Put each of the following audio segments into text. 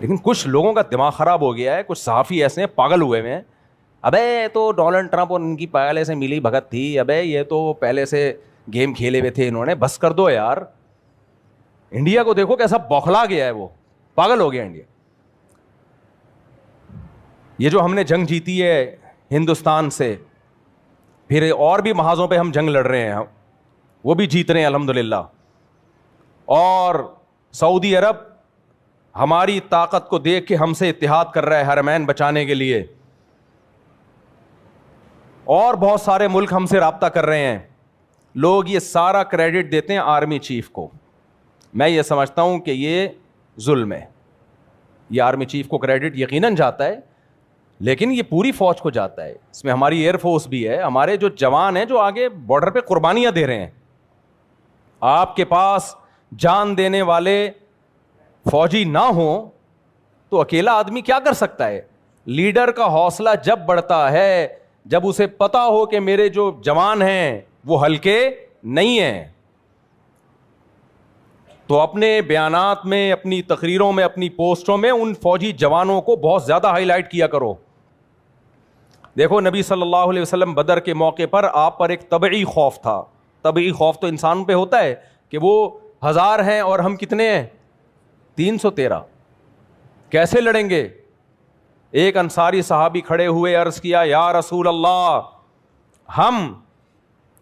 لیکن کچھ لوگوں کا دماغ خراب ہو گیا ہے, کچھ صحافی ایسے ہیں پاگل ہوئے ہوئے ہیں, ابے تو ڈونلڈ ٹرمپ اور ان کی پہلے سے ملی بھگت تھی, ابے یہ تو پہلے سے گیم کھیلے ہوئے تھے انہوں نے, بس کر دو یار. انڈیا کو دیکھو کیسا بوکھلا گیا ہے, وہ پاگل ہو گیا انڈیا. یہ جو ہم نے جنگ جیتی ہے ہندوستان سے, پھر اور بھی محاذوں پہ ہم جنگ لڑ رہے ہیں, وہ بھی جیت رہے ہیں الحمدللہ. اور سعودی عرب ہماری طاقت کو دیکھ کے ہم سے اتحاد کر رہا ہے حرمین بچانے کے لیے, اور بہت سارے ملک ہم سے رابطہ کر رہے ہیں. لوگ یہ سارا کریڈٹ دیتے ہیں آرمی چیف کو. میں یہ سمجھتا ہوں کہ یہ ظلم ہے. یہ آرمی چیف کو کریڈٹ یقیناً جاتا ہے, لیکن یہ پوری فوج کو جاتا ہے. اس میں ہماری ایئر فورس بھی ہے, ہمارے جو جوان ہیں جو آگے بارڈر پہ قربانیاں دے رہے ہیں. آپ کے پاس جان دینے والے فوجی نہ ہوں تو اکیلا آدمی کیا کر سکتا ہے؟ لیڈر کا حوصلہ جب بڑھتا ہے, جب اسے پتا ہو کہ میرے جو جوان ہیں وہ ہلکے نہیں ہیں, تو اپنے بیانات میں, اپنی تقریروں میں, اپنی پوسٹوں میں ان فوجی جوانوں کو بہت زیادہ ہائی لائٹ کیا کرو. دیکھو نبی صلی اللہ علیہ وسلم بدر کے موقع پر آپ پر ایک طبعی خوف تھا. طبعی خوف تو انسان پہ ہوتا ہے کہ وہ 1000 ہیں اور ہم کتنے ہیں؟ 313. کیسے لڑیں گے؟ ایک انصاری صحابی کھڑے ہوئے, عرض کیا یا رسول اللہ, ہم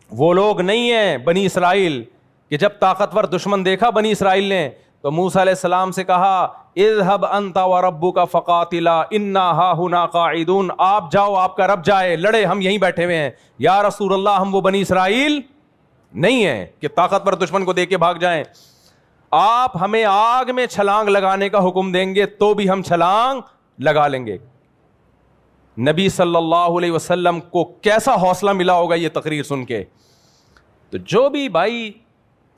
وہ لوگ نہیں ہیں بنی اسرائیل کہ جب طاقتور دشمن دیکھا بنی اسرائیل نے تو موسیٰ علیہ السلام سے کہا اذهب انت وربک فقاتلا انا ہاہنا قاعدون, آپ جاؤ آپ کا رب جائے, لڑے, ہم یہیں بیٹھے ہوئے ہیں. یا رسول اللہ ہم وہ بنی اسرائیل نہیں ہیں کہ طاقتور دشمن کو دیکھ کے بھاگ جائیں. آپ ہمیں آگ میں چھلانگ لگانے کا حکم دیں گے تو بھی ہم چھلانگ لگا لیں گے. نبی صلی اللہ علیہ وسلم کو کیسا حوصلہ ملا ہوگا یہ تقریر سن کے. تو جو بھی بھائی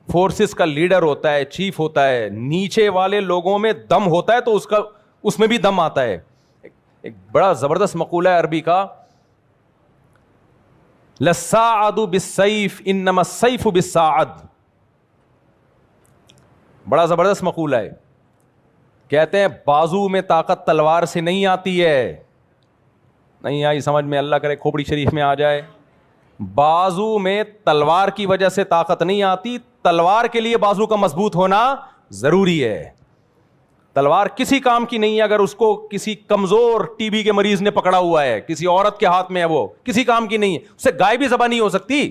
فورسز کا لیڈر ہوتا ہے, چیف ہوتا ہے, نیچے والے لوگوں میں دم ہوتا ہے تو اس میں بھی دم آتا ہے. ایک بڑا زبردست مقولہ ہے عربی کا, للساعد بالسیف انما السیف بالساعد. بڑا زبردست مقولہ ہے. کہتے ہیں بازو میں طاقت تلوار سے نہیں آتی ہے. نہیں آئی سمجھ میں؟ اللہ کرے کھوپڑی شریف میں آ جائے. بازو میں تلوار کی وجہ سے طاقت نہیں آتی, تلوار کے لیے بازو کا مضبوط ہونا ضروری ہے. تلوار کسی کام کی نہیں ہے اگر اس کو کسی کمزور ٹی بی کے مریض نے پکڑا ہوا ہے, کسی عورت کے ہاتھ میں ہے, وہ کسی کام کی نہیں ہے, اس سے گائے بھی ذبح نہیں ہو سکتی.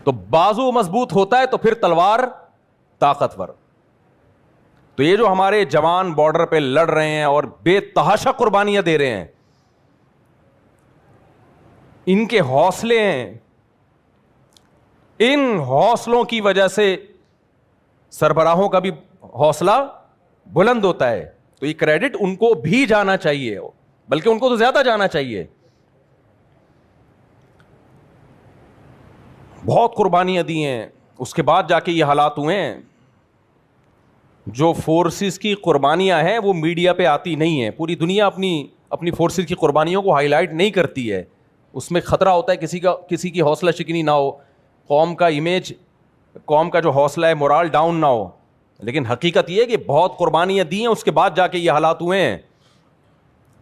تو بازو مضبوط ہوتا ہے تو پھر تلوار طاقتور. تو یہ جو ہمارے جوان بارڈر پہ لڑ رہے ہیں اور بے تحاشا قربانیاں دے رہے ہیں, ان کے حوصلے ہیں, ان حوصلوں کی وجہ سے سربراہوں کا بھی حوصلہ بلند ہوتا ہے. تو یہ کریڈٹ ان کو بھی جانا چاہیے, بلکہ ان کو تو زیادہ جانا چاہیے. بہت قربانیاں دی ہیں, اس کے بعد جا کے یہ حالات ہوئے ہیں. جو فورسز کی قربانیاں ہیں وہ میڈیا پہ آتی نہیں ہیں. پوری دنیا اپنی فورسز کی قربانیوں کو ہائی لائٹ نہیں کرتی ہے. اس میں خطرہ ہوتا ہے کسی کی حوصلہ شکنی نہ ہو, قوم کا امیج, قوم کا جو حوصلہ ہے مورال ڈاؤن نہ ہو. لیکن حقیقت یہ ہے کہ بہت قربانیاں دی ہیں, اس کے بعد جا کے یہ حالات ہوئے ہیں.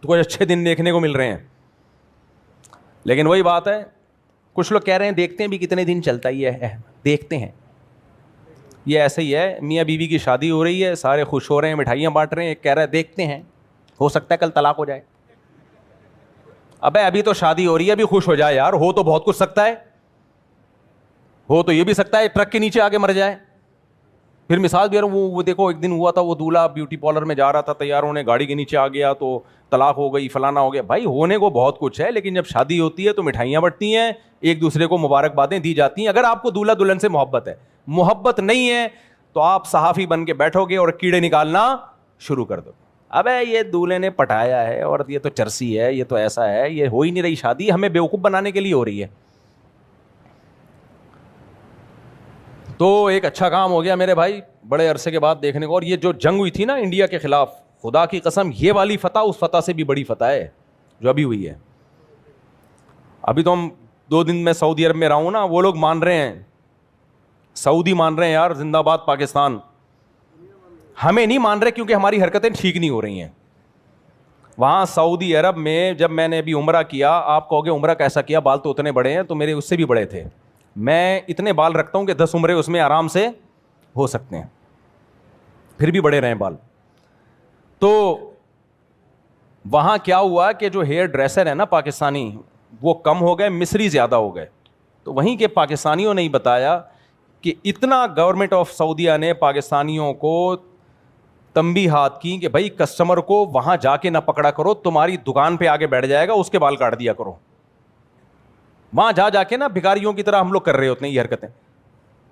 تو کچھ اچھے دن دیکھنے کو مل رہے ہیں. لیکن وہی بات ہے, کچھ لوگ کہہ رہے ہیں دیکھتے ہیں بھی کتنے دن چلتا ہی ہے, دیکھتے ہیں. یہ ایسے ہی ہے, میاں بیوی کی شادی ہو رہی ہے, سارے خوش ہو رہے ہیں, مٹھائیاں بانٹ رہے ہیں, ایک کہہ رہا ہے دیکھتے ہیں, ہو سکتا ہے کل طلاق ہو جائے. ابے ابھی تو شادی ہو رہی ہے, ابھی خوش ہو جائے یار. ہو تو بہت کچھ سکتا ہے, ہو تو یہ بھی سکتا ہے ٹرک کے نیچے آگے مر جائے. پھر مثال دے رہا ہوں, وہ دیکھو ایک دن ہوا تھا, وہ دولہا بیوٹی پارلر میں جا رہا تھا, تیار ہونے گاڑی کے نیچے آ گیا تو طلاق ہو گئی, فلانا ہو گیا. بھائی ہونے کو بہت کچھ ہے, لیکن جب شادی ہوتی ہے تو مٹھائیاں بٹتی ہیں, ایک دوسرے کو مبارکبادیں دی جاتی ہیں. اگر آپ کو دولہا دلہن سے محبت ہے, محبت نہیں ہے تو آپ صحافی بن کے بیٹھو گے اور کیڑے نکالنا شروع کر دو. ابے یہ دولہے نے پٹایا ہے اور یہ تو چرسی ہے, یہ تو ایسا ہے, یہ ہو ہی نہیں رہی شادی, ہمیں بیوقوف بنانے کے لیے ہو رہی ہے. تو ایک اچھا کام ہو گیا میرے بھائی بڑے عرصے کے بعد دیکھنے کو. اور یہ جو جنگ ہوئی تھی نا انڈیا کے خلاف, خدا کی قسم یہ والی فتح اس فتح سے بھی بڑی فتح ہے جو ابھی ہوئی ہے. ابھی تو ہم 2 دن میں سعودی عرب میں رہا ہوں نا, وہ لوگ مان رہے ہیں سعودی مان رہے ہیں یار زندہ باد پاکستان, ہمیں نہیں مان رہے کیونکہ ہماری حرکتیں ٹھیک نہیں ہو رہی ہیں. وہاں سعودی عرب میں جب میں نے ابھی عمرہ کیا, آپ کہو گے عمرہ کیسا کیا, بال تو اتنے بڑے ہیں, تو میرے اس سے بھی بڑے تھے. میں اتنے بال رکھتا ہوں کہ 10 عمرے اس میں آرام سے ہو سکتے ہیں, پھر بھی بڑے رہیں بال. تو وہاں کیا ہوا کہ جو ہیئر ڈریسر ہے نا پاکستانی, وہ کم ہو گئے, مصری زیادہ ہو گئے. تو وہیں کے پاکستانیوں نے ہی بتایا کہ اتنا گورنمنٹ آف سعودیہ نے پاکستانیوں کو تنبیہات کی کہ بھائی کسٹمر کو وہاں جا کے نہ پکڑا کرو, تمہاری دکان پہ آگے بیٹھ جائے گا, اس کے بال کاٹ دیا کرو. وہاں جا کے نا بھکاریوں کی طرح ہم لوگ کر رہے ہوتے ہیں یہ حرکتیں.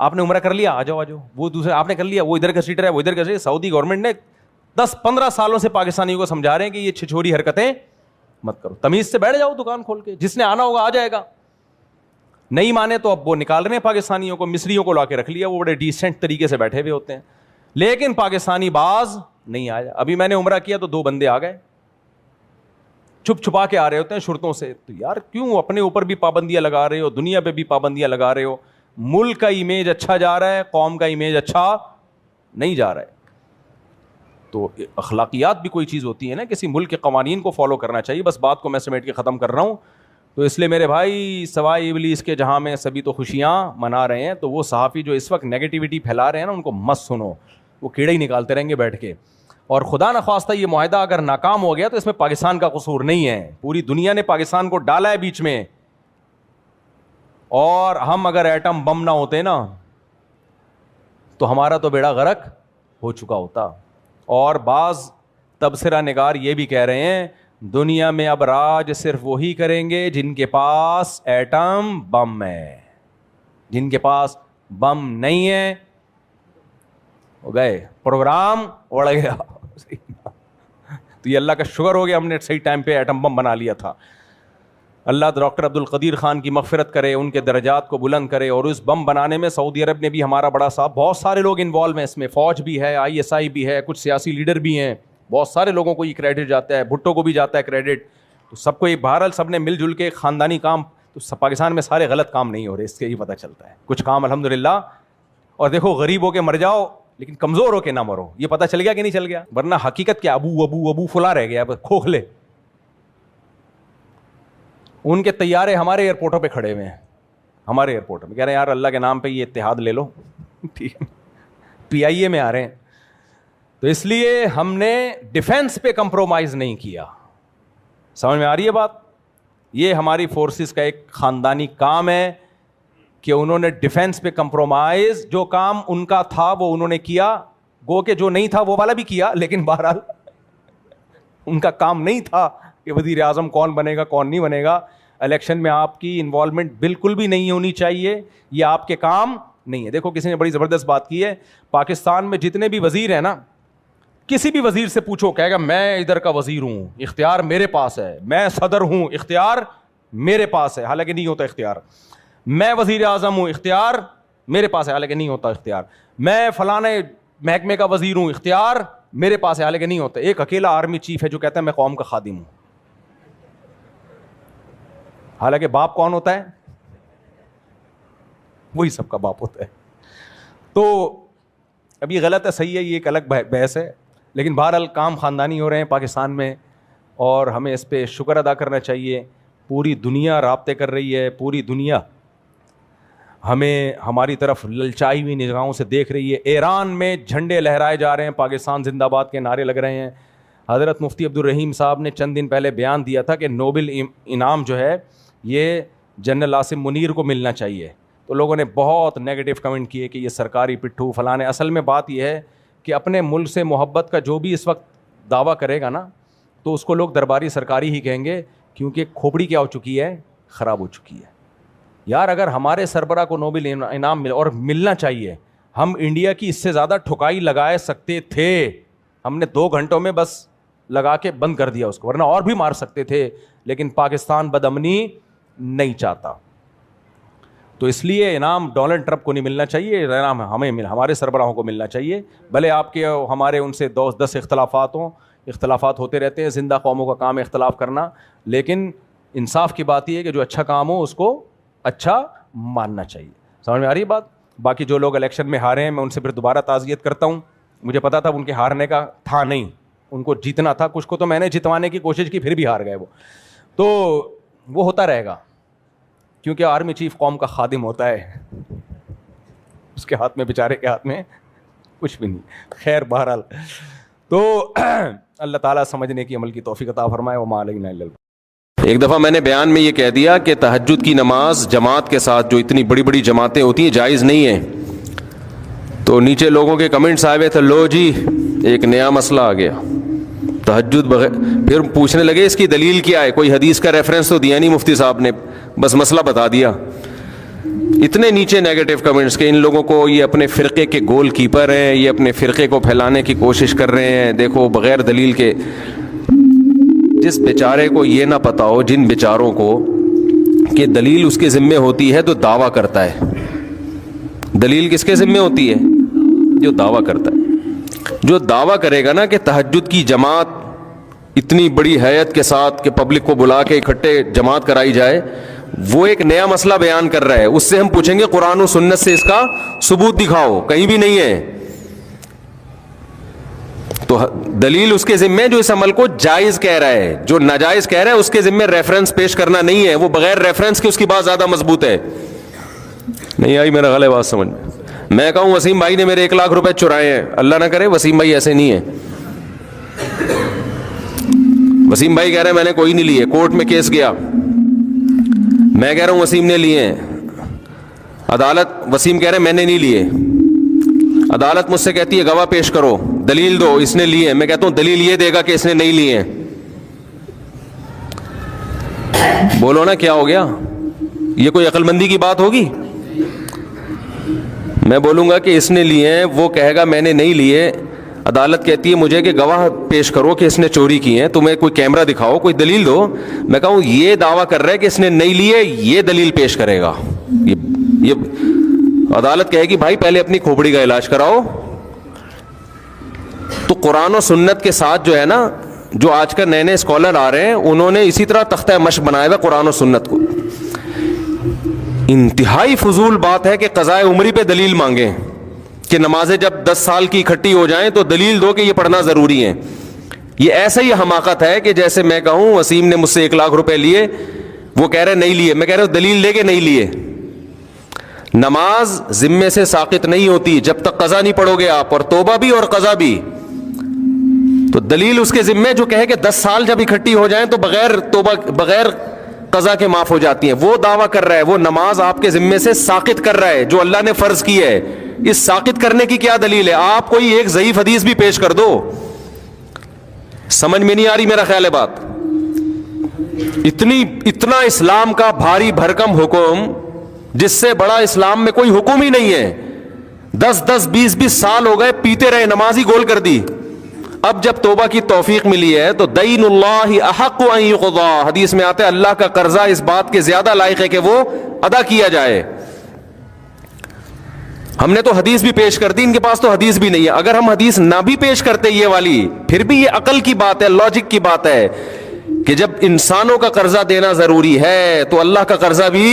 آپ نے عمرہ کر لیا, آ جاؤ, وہ دوسرے آپ نے کر لیا, وہ ادھر کا سیٹر ہے, وہ ادھر کا سیٹر. سعودی گورنمنٹ نے 10-15 سالوں سے پاکستانیوں کو سمجھا رہے ہیں کہ یہ چھچوری حرکتیں مت کرو, تمیز سے بیٹھ جاؤ دکان کھول کے, جس نے آنا ہوگا آ جائے گا. نہیں مانے تو اب وہ نکال رہے ہیں پاکستانیوں کو, مصریوں کو لا کے رکھ لیا, وہ بڑے ڈیسنٹ طریقے سے بیٹھے ہوئے ہوتے ہیں. لیکن پاکستانی باز نہیں آیا. ابھی میں نے عمرہ کیا تو 2 بندے آ گئے, چھپ چھپا کے آ رہے ہوتے ہیں شرطوں سے. تو یار کیوں اپنے اوپر بھی پابندیاں لگا رہے ہو, دنیا پہ بھی پابندیاں لگا رہے ہو. ملک کا امیج اچھا جا رہا ہے, قوم کا امیج اچھا نہیں جا رہا ہے. تو اخلاقیات بھی کوئی چیز ہوتی ہے نا, کسی ملک کے قوانین کو فالو کرنا چاہیے. بس بات کو میں سمیٹ کے ختم کر رہا ہوں. تو اس لیے میرے بھائی, سوائے ابلیس کے جہاں میں سبھی تو خوشیاں منا رہے ہیں. تو وہ صحافی جو اس وقت نیگیٹیوٹی پھیلا رہے ہیں نا, ان کو مت سنو, وہ کیڑے ہی نکالتے رہیں گے بیٹھ کے. اور خدا نخواستہ یہ معاہدہ اگر ناکام ہو گیا تو اس میں پاکستان کا قصور نہیں ہے, پوری دنیا نے پاکستان کو ڈالا ہے بیچ میں. اور ہم اگر ایٹم بم نہ ہوتے نا تو ہمارا تو بیڑا غرق ہو چکا ہوتا. اور بعض تبصرہ نگار یہ بھی کہہ رہے ہیں دنیا میں اب راج صرف وہی کریں گے جن کے پاس ایٹم بم ہے, جن کے پاس بم نہیں ہے ہو گئے, پروگرام اڑ گیا. تو یہ اللہ کا شکر ہو گیا ہم نے صحیح ٹائم پہ ایٹم بم بنا لیا تھا. اللہ ڈاکٹر عبد القدیر خان کی مغفرت کرے, ان کے درجات کو بلند کرے. اور اس بم بنانے میں سعودی عرب نے بھی ہمارا بڑا ساتھ, بہت سارے لوگ انوالو ہیں اس میں, فوج بھی ہے, ISI بھی ہے, کچھ سیاسی لیڈر بھی ہیں, بہت سارے لوگوں کو یہ کریڈٹ جاتا ہے, بھٹو کو بھی جاتا ہے کریڈٹ. تو سب کو یہ بہرحال سب نے مل جل کے خاندانی کام, تو پاکستان میں سارے غلط کام نہیں ہو رہے, اس سے یہ پتہ چلتا ہے. کچھ کام الحمدللہ. اور دیکھو غریب ہو کے مر جاؤ لیکن کمزور ہو کے نہ مرو, یہ پتہ چل گیا کہ نہیں چل گیا. ورنہ حقیقت کیا, ابو ابو ابو فلاں رہ گیا, کھوکھلے. ان کے طیارے ہمارے ایئرپورٹوں پہ کھڑے ہوئے ہیں, ہمارے ایئرپورٹ میں, کہہ رہے ہیں یار اللہ کے نام پہ یہ اتحاد لے لو, ٹھیک ہے, PIA میں آ رہے ہیں. تو اس لیے ہم نے ڈیفینس پہ کمپرومائز نہیں کیا. سمجھ میں آ رہی ہے بات؟ یہ ہماری فورسز کا ایک خاندانی کام ہے کہ انہوں نے ڈیفینس پہ کمپرومائز, جو کام ان کا تھا وہ انہوں نے کیا, گو کہ جو نہیں تھا وہ والا بھی کیا, لیکن بہرحال ان کا کام نہیں تھا کہ وزیر اعظم کون بنے گا کون نہیں بنے گا. الیکشن میں آپ کی انوالومنٹ بالکل بھی نہیں ہونی چاہیے, یہ آپ کے کام نہیں ہے. دیکھو کسی نے بڑی زبردست بات کی ہے, پاکستان میں جتنے بھی وزیر ہیں نا, کسی بھی وزیر سے پوچھو کہے گا میں ادھر کا وزیر ہوں, اختیار میرے پاس ہے, میں صدر ہوں, اختیار میرے پاس ہے, حالانکہ نہیں ہوتا اختیار. میں وزیر اعظم ہوں, اختیار میرے پاس ہے, حالانکہ نہیں ہوتا اختیار. میں فلانے محکمے کا وزیر ہوں, اختیار میرے پاس ہے, حالانکہ نہیں ہوتا. ایک اکیلا آرمی چیف ہے جو کہتا ہے میں قوم کا خادم ہوں, حالانکہ باپ کون ہوتا ہے؟ وہی سب کا باپ ہوتا ہے. تو اب یہ غلط ہے صحیح ہے, یہ ایک الگ بحث ہے, لیکن بہرحال کام خاندانی ہو رہے ہیں پاکستان میں, اور ہمیں اس پہ شکر ادا کرنا چاہیے. پوری دنیا رابطے کر رہی ہے, پوری دنیا ہمیں ہماری طرف للچائی ہوئی نگاہوں سے دیکھ رہی ہے. ایران میں جھنڈے لہرائے جا رہے ہیں, پاکستان زندہ باد کے نعرے لگ رہے ہیں. حضرت مفتی عبد الرحیم صاحب نے چند دن پہلے بیان دیا تھا کہ نوبل انعام جو ہے یہ جنرل عاصم منیر کو ملنا چاہیے. تو لوگوں نے بہت نیگیٹو کمنٹ کیے کہ یہ سرکاری پٹھو فلانے. اصل میں بات یہ ہے کہ اپنے ملک سے محبت کا جو بھی اس وقت دعویٰ کرے گا نا, تو اس کو لوگ درباری سرکاری ہی کہیں گے, کیونکہ کھوپڑی کیا ہو چکی ہے, خراب ہو چکی ہے. یار اگر ہمارے سربراہ کو نوبل انعام اور ملنا چاہیے, ہم انڈیا کی اس سے زیادہ ٹھکائی لگائے سکتے تھے. ہم نے 2 گھنٹوں میں بس لگا کے بند کر دیا اس کو, ورنہ اور بھی مار سکتے تھے. لیکن پاکستان بدامنی نہیں چاہتا, تو اس لیے انعام ڈونلڈ ٹرمپ کو نہیں ملنا چاہیے, انعام ہمیں ہمارے سربراہوں کو ملنا چاہیے. بھلے آپ کے ہمارے ان سے 10 اختلافات ہوں, اختلافات ہوتے رہتے ہیں, زندہ قوموں کا کام ہے اختلاف کرنا, لیکن انصاف کی بات یہ ہے کہ جو اچھا کام ہو اس کو اچھا ماننا چاہیے. سمجھ میں آ رہی ہے بات؟ باقی جو لوگ الیکشن میں ہارے ہیں میں ان سے پھر دوبارہ تعزیت کرتا ہوں. مجھے پتا تھا ان کے ہارنے کا تھا نہیں, ان کو جیتنا تھا. کچھ کو تو میں نے جتوانے کی کوشش کی پھر بھی ہار گئے وہ. تو وہ ہوتا رہے گا, کیونکہ آرمی چیف قوم کا خادم ہوتا ہے, اس کے ہاتھ میں بیچارے کے ہاتھ میں کچھ بھی نہیں. خیر بہرحال تو اللہ تعالیٰ سمجھنے کی عمل کی توفیق عطا فرمائے. وما علینا الا البلاغ. ایک دفعہ میں نے بیان میں یہ کہہ دیا کہ تہجد کی نماز جماعت کے ساتھ, جو اتنی بڑی بڑی جماعتیں ہوتی ہیں, جائز نہیں ہے. تو نیچے لوگوں کے کمنٹس آئے ہوئے تھے, لو جی ایک نیا مسئلہ آ گیا, تہجد بغیر. پھر پوچھنے لگے اس کی دلیل کیا ہے, کوئی حدیث کا ریفرنس تو دیا نہیں مفتی صاحب نے, بس مسئلہ بتا دیا. اتنے نیچے نیگیٹو کمنٹس کہ ان لوگوں کو یہ اپنے فرقے کے گول کیپر ہیں, یہ اپنے فرقے کو پھیلانے کی کوشش کر رہے ہیں. دیکھو بغیر دلیل کے, جس بیچارے کو یہ نہ پتا ہو, جن بیچاروں کو کہ دلیل اس کے ذمے ہوتی ہے تو دعویٰ کرتا ہے. دلیل کس کے ذمے ہوتی ہے؟ جو دعویٰ کرتا ہے. جو دعویٰ کرے گا نا کہ تہجد کی جماعت اتنی بڑی ہیئت کے ساتھ کہ پبلک کو بلا کے اکٹھے جماعت کرائی جائے, وہ ایک نیا مسئلہ بیان کر رہا ہے. اس سے ہم پوچھیں گے قرآن و سنت سے اس کا ثبوت دکھاؤ, کہیں بھی نہیں ہے. تو دلیل اس کے ذمے جو اس عمل کو جائز کہہ رہا ہے, جو ناجائز کہہ رہا ہے اس کے ذمے ریفرنس پیش کرنا نہیں ہے. وہ بغیر ریفرنس کے اس کی بات زیادہ مضبوط ہے. نہیں آئی میرا غلط بات سمجھ میں کہوں وسیم بھائی نے میرے 1 لاکھ روپے چرائے ہیں, اللہ نہ کرے وسیم بھائی ایسے نہیں ہے. وسیم بھائی کہہ رہے ہیں میں نے کوئی نہیں لیے, کورٹ میں کیس گیا, میں کہہ رہا ہوں وسیم نے لیے ہیں. عدالت, وسیم کہہ رہے ہیں میں نے نہیں لیے. عدالت مجھ سے کہتی ہے گواہ پیش کرو, دلیل دو, اس نے لیے ہیں. میں کہتا ہوں دلیل یہ دے گا کہ اس نے نہیں لیے ہیں. بولو نا کیا ہو گیا, یہ کوئی عقل مندی کی بات ہوگی؟ میں بولوں گا کہ اس نے لیے ہیں, وہ کہے گا میں نے نہیں لیے. عدالت کہتی ہے مجھے کہ گواہ پیش کرو کہ اس نے چوری کی ہے, تمہیں کوئی کیمرہ دکھاؤ, کوئی دلیل دو. میں کہوں یہ دعویٰ کر رہا ہے کہ اس نے نہیں لیے, یہ دلیل پیش کرے گا. یہ عدالت کہے گی بھائی پہلے اپنی کھوپڑی کا علاج کراؤ. تو قرآن و سنت کے ساتھ جو ہے نا, جو آج کل نئے نئے اسکالر آ رہے ہیں, انہوں نے اسی طرح تختہ مشق بنایا ہوا قرآن و سنت کو. انتہائی فضول بات ہے کہ قضائے عمری پہ دلیل مانگیں کہ نمازیں جب 10 سال کی اکٹھی ہو جائیں تو دلیل دو کہ یہ پڑھنا ضروری ہے. یہ ایسا ہی حماقت ہے کہ جیسے میں کہوں وسیم نے مجھ سے 1 لاکھ روپے لیے, وہ کہہ رہے نہیں لیے, میں کہہ رہا ہوں دلیل لے کے نہیں لیے. نماز ذمے سے ساقط نہیں ہوتی جب تک قضا نہیں پڑھو گے آپ, اور توبہ بھی اور قضا بھی. تو دلیل اس کے ذمے جو کہے کہ 10 سال جب اکٹھی ہو جائیں تو بغیر توبہ بغیر قضا کے معاف ہو جاتی ہیں, وہ دعویٰ کر رہا ہے. وہ نماز آپ کے ذمے سے ساقط کر رہا ہے جو اللہ نے فرض کی ہے. اس ساقط کرنے کی کیا دلیل ہے؟ آپ کوئی ایک ضعیف حدیث بھی پیش کر دو. سمجھ میں نہیں آ رہی میرا خیال ہے بات. اتنا اسلام کا بھاری بھرکم حکم, جس سے بڑا اسلام میں کوئی حکم ہی نہیں ہے. 10 20 سال ہو گئے پیتے رہے, نماز ہی گول کر دی. اب جب توبہ کی توفیق ملی ہے تو دین اللہ احق ان یقضا, حدیث میں آتا ہے اللہ کا قرضہ اس بات کے زیادہ لائق ہے کہ وہ ادا کیا جائے. ہم نے تو حدیث بھی پیش کر دی, ان کے پاس تو حدیث بھی نہیں ہے. اگر ہم حدیث نہ بھی پیش کرتے یہ والی, پھر بھی یہ عقل کی بات ہے, لاجک کی بات ہے کہ جب انسانوں کا قرضہ دینا ضروری ہے تو اللہ کا قرضہ بھی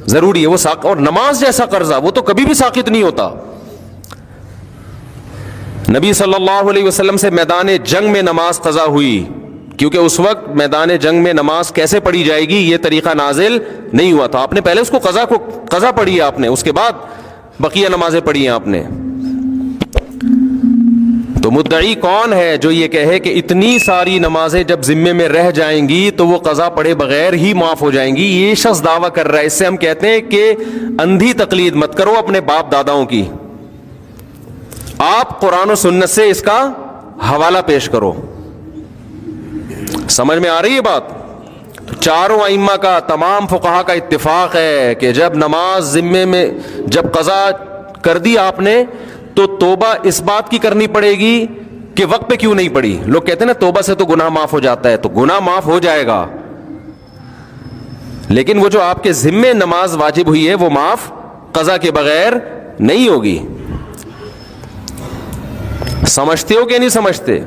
ضروری ہے. وہ اور نماز جیسا قرضہ وہ تو کبھی بھی ساقط نہیں ہوتا. نبی صلی اللہ علیہ وسلم سے میدان جنگ میں نماز قضا ہوئی, کیونکہ اس وقت میدان جنگ میں نماز کیسے پڑھی جائے گی یہ طریقہ نازل نہیں ہوا تھا. آپ نے پہلے اس کو قضا پڑھی ہے آپ نے, اس کے بعد بقیہ نمازیں پڑھی ہیں آپ نے. تو مدعی کون ہے جو یہ کہے کہ اتنی ساری نمازیں جب ذمے میں رہ جائیں گی تو وہ قضا پڑھے بغیر ہی معاف ہو جائیں گی؟ یہ شخص دعویٰ کر رہا ہے. اس سے ہم کہتے ہیں کہ اندھی تقلید مت کرو اپنے باپ داداؤں کی, آپ قرآن و سنت سے اس کا حوالہ پیش کرو. سمجھ میں آ رہی ہے بات؟ چاروں ائمہ کا, تمام فقہا کا اتفاق ہے کہ جب نماز ذمے میں جب قضا کر دی آپ نے تو توبہ اس بات کی کرنی پڑے گی کہ وقت پہ کیوں نہیں پڑی. لوگ کہتے ہیں نا توبہ سے تو گناہ معاف ہو جاتا ہے, تو گناہ معاف ہو جائے گا, لیکن وہ جو آپ کے ذمے نماز واجب ہوئی ہے وہ معاف قضا کے بغیر نہیں ہوگی. سمجھتے ہو کہ نہیں سمجھتے؟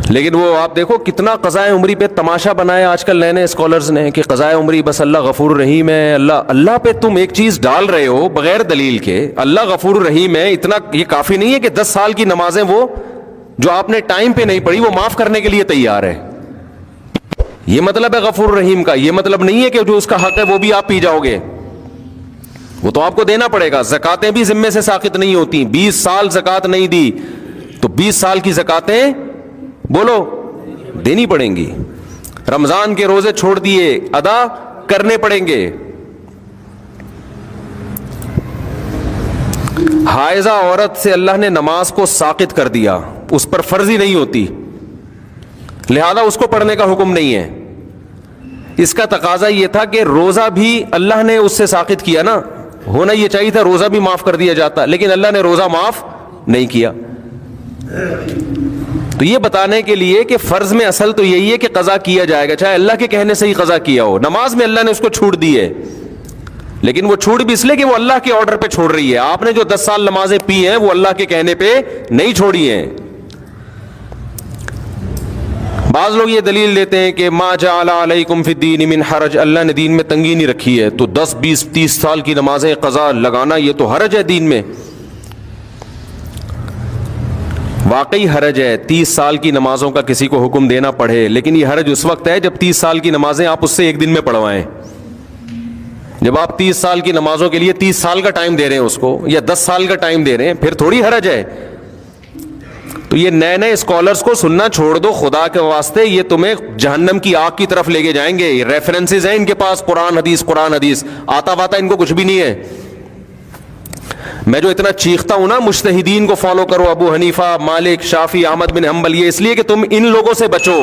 لیکن وہ آپ دیکھو کتنا قضائے عمری پہ تماشا بنایا آج کل نئے نئے اسکالرز نے کہ قضائے عمری بس اللہ غفور رحیم ہے. اللہ پہ تم ایک چیز ڈال رہے ہو بغیر دلیل کے, اللہ غفور رحیم ہے, اتنا یہ کافی نہیں ہے کہ 10 سال کی نمازیں وہ جو آپ نے ٹائم پہ نہیں پڑھی وہ معاف کرنے کے لیے تیار ہے. یہ مطلب ہے غفور رحیم کا. یہ مطلب نہیں ہے کہ جو اس کا حق ہے وہ بھی آپ پی جاؤ گے, وہ تو آپ کو دینا پڑے گا. زکاتیں بھی ذمے سے ساقط نہیں ہوتی. 20 سال زکات نہیں دی تو 20 سال کی زکاتیں بولو دینی پڑیں گی. رمضان کے روزے چھوڑ دیے ادا کرنے پڑیں گے. حائضہ عورت سے اللہ نے نماز کو ساقط کر دیا, اس پر فرضی نہیں ہوتی, لہذا اس کو پڑھنے کا حکم نہیں ہے. اس کا تقاضا یہ تھا کہ روزہ بھی اللہ نے اس سے ساقط کیا نا, ہونا یہ چاہیے تھا روزہ بھی معاف کر دیا جاتا, لیکن اللہ نے روزہ معاف نہیں کیا. تو یہ بتانے کے لیے کہ فرض میں اصل تو یہی ہے کہ قضا کیا جائے گا, چاہے اللہ کے کہنے سے ہی قضا کیا ہو. نماز میں اللہ نے اس کو چھوٹ دی ہے, لیکن وہ چھوٹ بھی اس لیے کہ وہ اللہ کے آرڈر پہ چھوڑ رہی ہے. آپ نے جو 10 سال نمازیں پی ہیں وہ اللہ کے کہنے پہ نہیں چھوڑی ہیں. بعض لوگ یہ دلیل دیتے ہیں کہ ما جعل علیکم فی الدین من حرج, اللہ نے دین میں تنگی نہیں رکھی ہے, تو 10 20 30 سال کی نمازیں قضا لگانا یہ تو حرج ہے دین میں. واقعی حرج ہے 30 سال کی نمازوں کا کسی کو حکم دینا پڑے, لیکن یہ حرج اس وقت ہے جب 30 سال کی نمازیں آپ اس سے ایک دن میں پڑھوائیں. جب آپ 30 سال کی نمازوں کے لیے 30 سال کا ٹائم دے رہے ہیں اس کو, یا 10 سال کا ٹائم دے رہے ہیں, پھر تھوڑی حرج ہے. تو یہ نئے نئے اسکالرز کو سننا چھوڑ دو خدا کے واسطے, یہ تمہیں جہنم کی آگ کی طرف لے کے جائیں گے. یہ ریفرنسز ہیں ان کے پاس, قرآن حدیث, آتا واتا ان کو کچھ بھی نہیں ہے. میں جو اتنا چیختا ہوں نا مجتہدین کو فالو کرو, ابو حنیفہ, مالک, شافعی, احمد بن حنبل, یہ اس لیے کہ تم ان لوگوں سے بچو,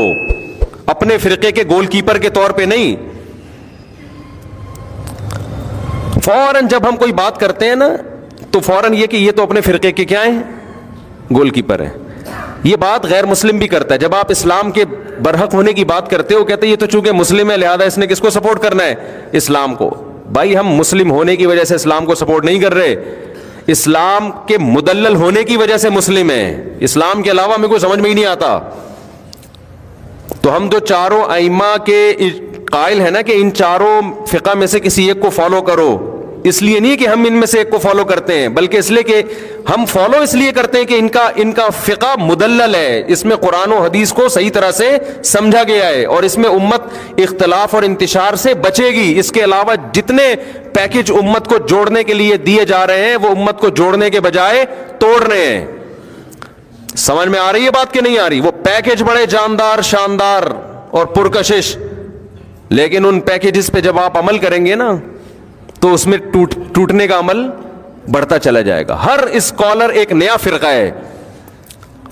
اپنے فرقے کے گول کیپر کے طور پہ نہیں. فوراً جب ہم کوئی بات کرتے ہیں نا تو فوراً یہ کہ یہ تو اپنے فرقے کے کیا ہیں, گول کیپر ہیں. یہ بات غیر مسلم بھی کرتا ہے. جب آپ اسلام کے برحق ہونے کی بات کرتے ہو, کہتے ہیں یہ تو چونکہ مسلم ہے لہذا اس نے کس کو سپورٹ کرنا ہے, اسلام کو. بھائی ہم مسلم ہونے کی وجہ سے اسلام کو سپورٹ نہیں کر رہے, اسلام کے مدلل ہونے کی وجہ سے مسلم ہیں. اسلام کے علاوہ ہمیں کوئی سمجھ میں ہی نہیں آتا. تو ہم جو چاروں ائمہ کے قائل ہیں نا کہ ان چاروں فقہ میں سے کسی ایک کو فالو کرو, اس لیے نہیں کہ ہم ان میں سے ایک کو فالو کرتے ہیں, بلکہ اس لیے کہ ہم فالو اس لیے کرتے ہیں کہ ان کا فقہ مدلل ہے, اس میں قرآن و حدیث کو صحیح طرح سے سمجھا گیا ہے, اور اس میں امت اختلاف اور انتشار سے بچے گی. اس کے علاوہ جتنے پیکج امت کو جوڑنے کے لیے دیے جا رہے ہیں وہ امت کو جوڑنے کے بجائے توڑ رہے ہیں. سمجھ میں آ رہی ہے بات کہ نہیں آ رہی؟ وہ پیکج بڑے جاندار, شاندار اور پرکشش, لیکن ان پیکجز پہ جب آپ عمل کریں گے نا تو اس میں ٹوٹنے کا عمل بڑھتا چلا جائے گا. ہر اسکالر ایک نیا فرقہ ہے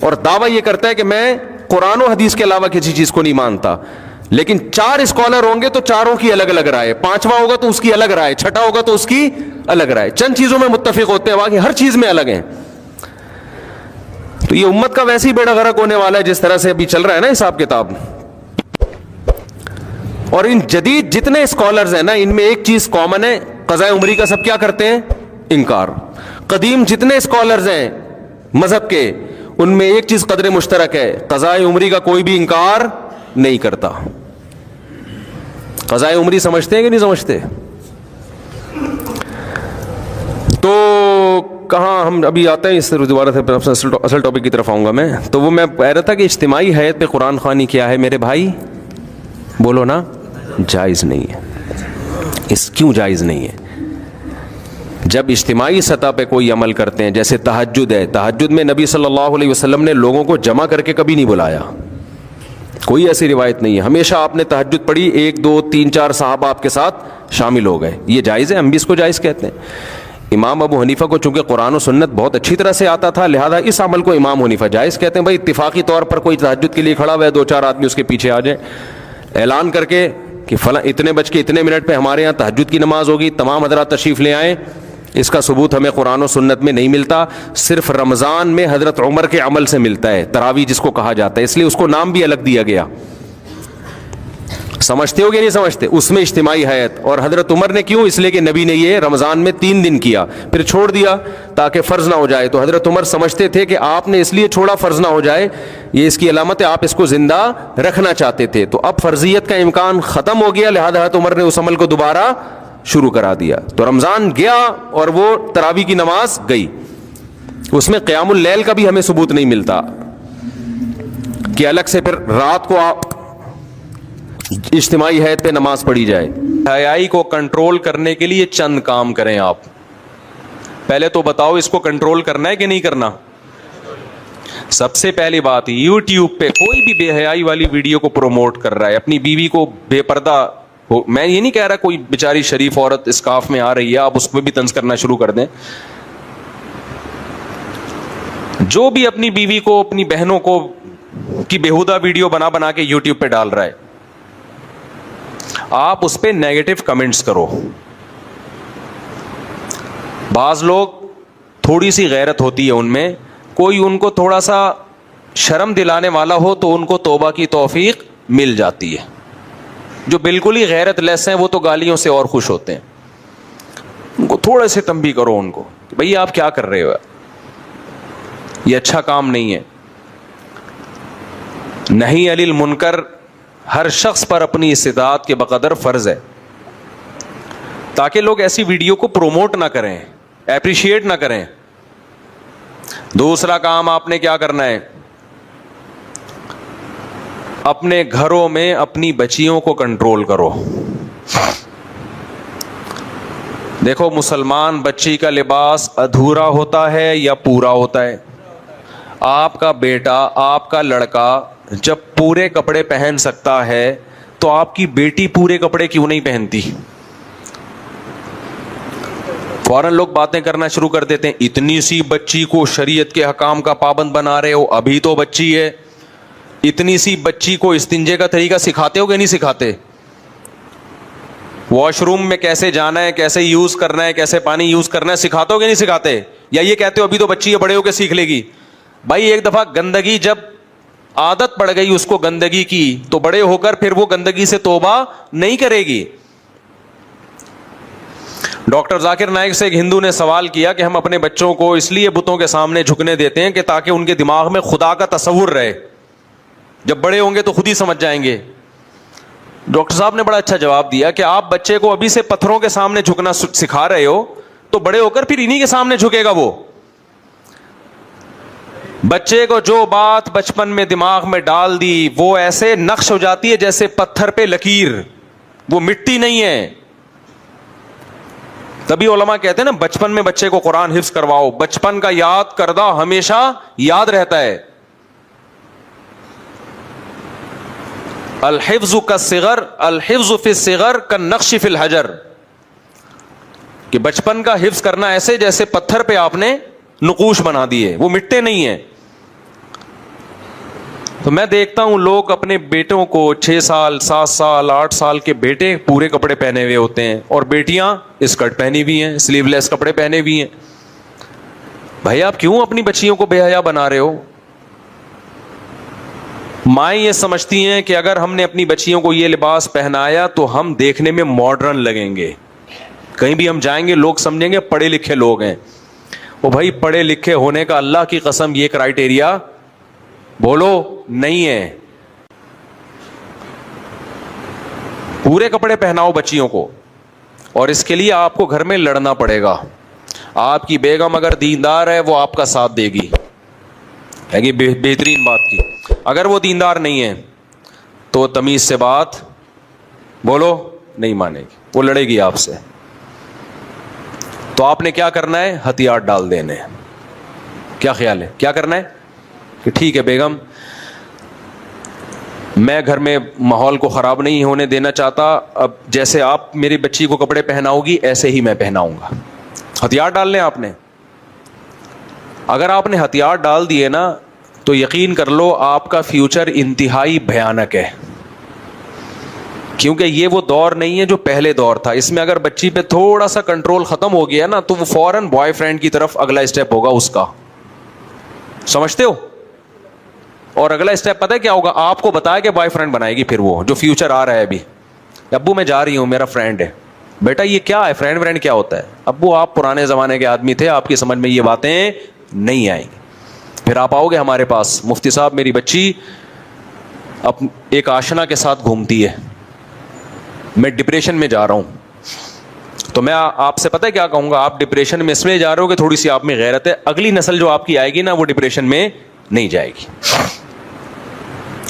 اور دعویٰ یہ کرتا ہے کہ میں قرآن و حدیث کے علاوہ کسی چیز کو نہیں مانتا, لیکن 4 اسکالر ہوں گے تو چاروں کی الگ الگ رائے, 5واں ہوگا تو اس کی الگ رائے, 6واں ہوگا تو اس کی الگ رائے. چند چیزوں میں متفق ہوتے ہیں, باقی ہر چیز میں الگ ہیں. تو یہ امت کا ویسے ہی بیڑا غرق ہونے والا ہے جس طرح سے ابھی چل رہا ہے نا حساب کتاب. اور ان جدید جتنے اسکالرز ہیں نا ان میں ایک چیز کامن ہے, قضاء عمری کا سب کیا کرتے ہیں, انکار. قدیم جتنے اسکالرز ہیں مذہب کے ان میں ایک چیز قدر مشترک ہے, قضاء عمری کا کوئی بھی انکار نہیں کرتا. قضاء عمری سمجھتے ہیں کہ نہیں سمجھتے؟ تو کہاں ہم ابھی آتے ہیں اس سے دوبارہ سے اصل ٹاپک کی طرف آؤں گا میں. تو وہ میں کہہ رہا تھا کہ اجتماعی حیت پہ قرآن خوانی کیا ہے میرے بھائی, بولو نا, جائز نہیں ہے. اس کیوں جائز نہیں ہے؟ جب اجتماعی سطح پہ کوئی عمل کرتے ہیں, جیسے تہجد ہے, تہجد میں نبی صلی اللہ علیہ وسلم نے لوگوں کو جمع کر کے کبھی نہیں بلایا, کوئی ایسی روایت نہیں ہے. ہمیشہ آپ نے تہجد پڑھی, 1 2 3 4 صحابہ آپ کے ساتھ شامل ہو گئے, یہ جائز ہے, ہم بھی اس کو جائز کہتے ہیں. امام ابو حنیفہ کو چونکہ قرآن و سنت بہت اچھی طرح سے آتا تھا لہذا اس عمل کو امام حنیفہ جائز کہتے ہیں. بھائی اتفاقی طور پر کوئی تہجد کے لیے کھڑا ہوا ہے, 2 4 آدمی اس کے پیچھے آ جائیں, اعلان کر کے کہ فلاں اتنے بج کے اتنے منٹ پہ ہمارے یہاں تہجد کی نماز ہوگی, تمام حضرات تشریف لے آئیں. اس کا ثبوت ہمیں قرآن و سنت میں نہیں ملتا, صرف رمضان میں حضرت عمر کے عمل سے ملتا ہے, تراویح جس کو کہا جاتا ہے, اس لیے اس کو نام بھی الگ دیا گیا. سمجھتے ہو کہ نہیں سمجھتے؟ اس میں اجتماعی حیات. اور حضرت عمر نے کیوں؟ اس لیے کہ نبی نے یہ رمضان میں 3 دن کیا پھر چھوڑ دیا تاکہ فرض نہ ہو جائے. تو حضرت عمر سمجھتے تھے کہ آپ نے اس لیے چھوڑا فرض نہ ہو جائے, یہ اس کی علامت ہے, آپ اس کو زندہ رکھنا چاہتے تھے. تو اب فرضیت کا امکان ختم ہو گیا, لہذا حضرت عمر نے اس عمل کو دوبارہ شروع کرا دیا. تو رمضان گیا اور وہ تراویح کی نماز گئی. اس میں قیام اللیل کا بھی ہمیں ثبوت نہیں ملتا کہ الگ سے پھر رات کو آپ اجتماعی حیات پہ نماز پڑھی جائے. حیائی کو کنٹرول کرنے کے لیے چند کام کریں آپ. پہلے تو بتاؤ اس کو کنٹرول کرنا ہے کہ نہیں کرنا. سب سے پہلی بات, یوٹیوب پہ کوئی بھی بے حیائی والی ویڈیو کو پروموٹ کر رہا ہے, اپنی بیوی کو بے پردہ ہو, میں یہ نہیں کہہ رہا کوئی بیچاری شریف عورت اسکارف میں آ رہی ہے آپ اس پہ بھی طنز کرنا شروع کر دیں. جو بھی اپنی بیوی کو اپنی بہنوں کو کی بےہودہ ویڈیو بنا بنا کے یوٹیوب پہ ڈال رہا ہے, آپ اس پہ نیگیٹو کمنٹس کرو. بعض لوگ تھوڑی سی غیرت ہوتی ہے ان میں, کوئی ان کو تھوڑا سا شرم دلانے والا ہو تو ان کو توبہ کی توفیق مل جاتی ہے. جو بالکل ہی غیرت لیس ہیں وہ تو گالیوں سے اور خوش ہوتے ہیں. ان کو تھوڑے سے تنبیہ کرو ان کو کہ بھئی آپ کیا کر رہے ہو, یہ اچھا کام نہیں ہے. نہی علی المنکر ہر شخص پر اپنی استطاعت کے بقدر فرض ہے, تاکہ لوگ ایسی ویڈیو کو پروموٹ نہ کریں, اپریشیٹ نہ کریں. دوسرا کام آپ نے کیا کرنا ہے, اپنے گھروں میں اپنی بچیوں کو کنٹرول کرو. دیکھو مسلمان بچی کا لباس ادھورا ہوتا ہے یا پورا ہوتا ہے. آپ کا بیٹا, آپ کا لڑکا جب پورے کپڑے پہن سکتا ہے تو آپ کی بیٹی پورے کپڑے کیوں نہیں پہنتی؟ فوراً لوگ باتیں کرنا شروع کر دیتے ہیں, اتنی سی بچی کو شریعت کے حکام کا پابند بنا رہے ہو, ابھی تو بچی ہے. اتنی سی بچی کو استنجے کا طریقہ سکھاتے ہو کہ نہیں سکھاتے؟ واش روم میں کیسے جانا ہے, کیسے یوز کرنا ہے, کیسے پانی یوز کرنا ہے سکھاتے ہو کہ نہیں سکھاتے؟ یا یہ کہتے ہو ابھی تو بچی ہے, بڑے ہو کے سیکھ لے گی؟ بھائی ایک دفعہ گندگی جب عادت پڑ گئی اس کو گندگی کی تو بڑے ہو کر پھر وہ گندگی سے توبہ نہیں کرے گی. ڈاکٹر ذاکر نائک سے ایک ہندو نے سوال کیا کہ ہم اپنے بچوں کو اس لیے بتوں کے سامنے جھکنے دیتے ہیں کہ تاکہ ان کے دماغ میں خدا کا تصور رہے, جب بڑے ہوں گے تو خود ہی سمجھ جائیں گے. ڈاکٹر صاحب نے بڑا اچھا جواب دیا کہ آپ بچے کو ابھی سے پتھروں کے سامنے جھکنا سکھا رہے ہو تو بڑے ہو کر پھر انہی کے سامنے جھکے گا. وہ بچے کو جو بات بچپن میں دماغ میں ڈال دی وہ ایسے نقش ہو جاتی ہے جیسے پتھر پہ لکیر, وہ مٹی نہیں ہے. تبھی علماء کہتے ہیں نا بچپن میں بچے کو قرآن حفظ کرواؤ, بچپن کا یاد کردہ ہمیشہ یاد رہتا ہے. الحفظ کالصغر, الحفظ فی الصغر کالنقش فی الحجر, کہ بچپن کا حفظ کرنا ایسے جیسے پتھر پہ آپ نے نقوش بنا دیے, وہ مٹتے نہیں ہیں. تو میں دیکھتا ہوں لوگ اپنے بیٹوں کو 6 سال 7 سال 8 سال کے بیٹے پورے کپڑے پہنے ہوئے ہوتے ہیں اور بیٹیاں اسکرٹ پہنی ہوئی ہیں, سلیو لیس کپڑے پہنے ہوئی ہیں. بھائی آپ کیوں اپنی بچیوں کو بے حیا بنا رہے ہو؟ مائیں یہ سمجھتی ہیں کہ اگر ہم نے اپنی بچیوں کو یہ لباس پہنایا تو ہم دیکھنے میں ماڈرن لگیں گے, کہیں بھی ہم جائیں گے لوگ سمجھیں گے پڑھے لکھے لوگ ہیں. وہ بھائی پڑھے لکھے ہونے کا اللہ کی قسم یہ کرائٹیریا بولو نہیں ہے. پورے کپڑے پہناؤ بچیوں کو, اور اس کے لیے آپ کو گھر میں لڑنا پڑے گا. آپ کی بیگم اگر دیندار ہے وہ آپ کا ساتھ دے گی, ہے گی بہترین بات کی. اگر وہ دیندار نہیں ہے تو تمیز سے بات بولو نہیں مانے گی, وہ لڑے گی آپ سے. تو آپ نے کیا کرنا ہے, ہتھیار ڈال دینے. کیا خیال ہے, کیا کرنا ہے کہ ٹھیک ہے بیگم میں گھر میں ماحول کو خراب نہیں ہونے دینا چاہتا, اب جیسے آپ میری بچی کو کپڑے پہناؤ گی ایسے ہی میں پہناؤں گا. ہتھیار ڈال لیں آپ نے. اگر آپ نے ہتھیار ڈال دیے نا تو یقین کر لو آپ کا فیوچر انتہائی بھیانک ہے, کیونکہ یہ وہ دور نہیں ہے جو پہلے دور تھا. اس میں اگر بچی پہ تھوڑا سا کنٹرول ختم ہو گیا نا تو وہ فوراً بوائے فرینڈ کی طرف اگلا اسٹیپ ہوگا اس کا. سمجھتے ہو؟ اور اگلا اسٹیپ پتہ ہے کیا ہوگا؟ آپ کو بتایا کہ بوائے فرینڈ بنائے گی پھر وہ جو فیوچر آ رہا ہے ابھی. ابو میں جا رہی ہوں, میرا فرینڈ ہے. بیٹا یہ کیا ہے فرینڈ ورینڈ کیا ہوتا ہے؟ ابو آپ پرانے زمانے کے آدمی تھے, آپ کی سمجھ میں یہ باتیں نہیں آئیں گی. پھر آپ آؤ گے ہمارے پاس, مفتی صاحب میری بچی اب ایک آشنا کے ساتھ گھومتی ہے, میں ڈپریشن میں جا رہا ہوں. تو میں آپ سے پتہ ہے کیا کہوں گا؟ آپ ڈپریشن میں اس لیے جا رہے ہو کہ تھوڑی سی آپ میں غیرت ہے, اگلی نسل جو آپ کی آئے گی نا وہ ڈپریشن میں نہیں جائے گی.